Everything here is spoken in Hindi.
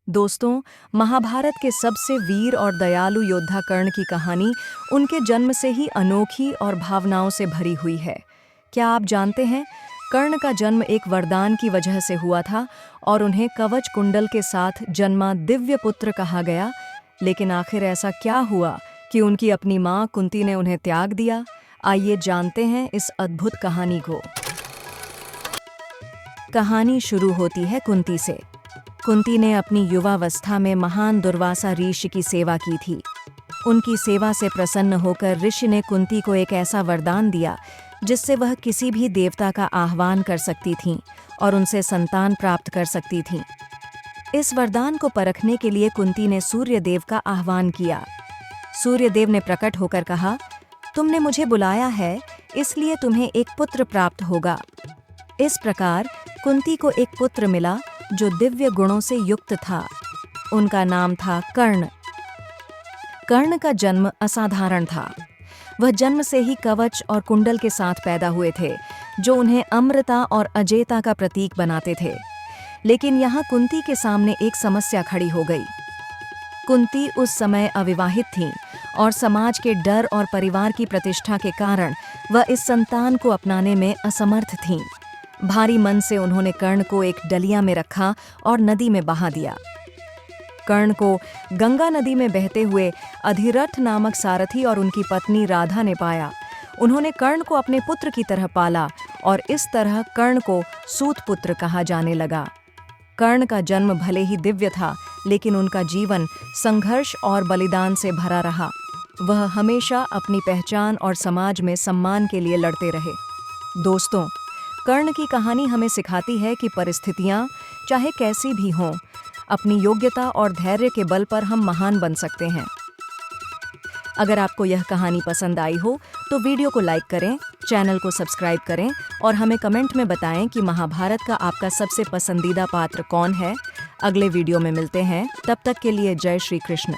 दोस्तों, महाभारत के सबसे वीर और दयालु योद्धा कर्ण की कहानी उनके जन्म से ही अनोखी और भावनाओं से भरी हुई है। क्या आप जानते हैं, कर्ण का जन्म एक वरदान की वजह से हुआ था और उन्हें कवच कुंडल के साथ जन्मा दिव्य पुत्र कहा गया। लेकिन आखिर ऐसा क्या हुआ कि उनकी अपनी माँ कुंती ने उन्हें त्याग दिया? आइए जानते हैं इस अद्भुत कहानी को। कहानी शुरू होती है कुंती से। कुंती ने अपनी युवावस्था में महान दुर्वासा ऋषि की सेवा की थी। उनकी सेवा से प्रसन्न होकर ऋषि ने कुंती को एक ऐसा वरदान दिया जिससे वह किसी भी देवता का आह्वान कर सकती थीं और उनसे संतान प्राप्त कर सकती थीं। इस वरदान को परखने के लिए कुंती ने सूर्यदेव का आह्वान किया। सूर्यदेव ने प्रकट होकर कहा, तुमने मुझे बुलाया है, इसलिए तुम्हें एक पुत्र प्राप्त होगा। इस प्रकार कुंती को एक पुत्र मिला जो दिव्य गुणों से युक्त था। उनका नाम था कर्ण। कर्ण का जन्म असाधारण था। वह जन्म से ही कवच और कुंडल के साथ पैदा हुए थे, जो उन्हें अमरता और अजेयता का प्रतीक बनाते थे। लेकिन यहाँ कुंती के सामने एक समस्या खड़ी हो गई। कुंती उस समय अविवाहित थीं और समाज के डर और परिवार की प्रतिष्ठा के कारण वह इस संतान को अपनाने में असमर्थ थीं। भारी मन से उन्होंने कर्ण को एक डलिया में रखा और नदी में बहा दिया। कर्ण को गंगा नदी में बहते हुए अधिरथ नामक सारथी और उनकी पत्नी राधा ने पाया। उन्होंने कर्ण को अपने पुत्र की तरह पाला और इस तरह कर्ण को सूत पुत्र कहा जाने लगा। कर्ण का जन्म भले ही दिव्य था, लेकिन उनका जीवन संघर्ष और बलिदान से भरा रहा। वह हमेशा अपनी पहचान और समाज में सम्मान के लिए लड़ते रहे। दोस्तों, कर्ण की कहानी हमें सिखाती है कि परिस्थितियां चाहे कैसी भी हों, अपनी योग्यता और धैर्य के बल पर हम महान बन सकते हैं। अगर आपको यह कहानी पसंद आई हो तो वीडियो को लाइक करें, चैनल को सब्सक्राइब करें और हमें कमेंट में बताएं कि महाभारत का आपका सबसे पसंदीदा पात्र कौन है। अगले वीडियो में मिलते हैं, तब तक के लिए जय श्री कृष्ण।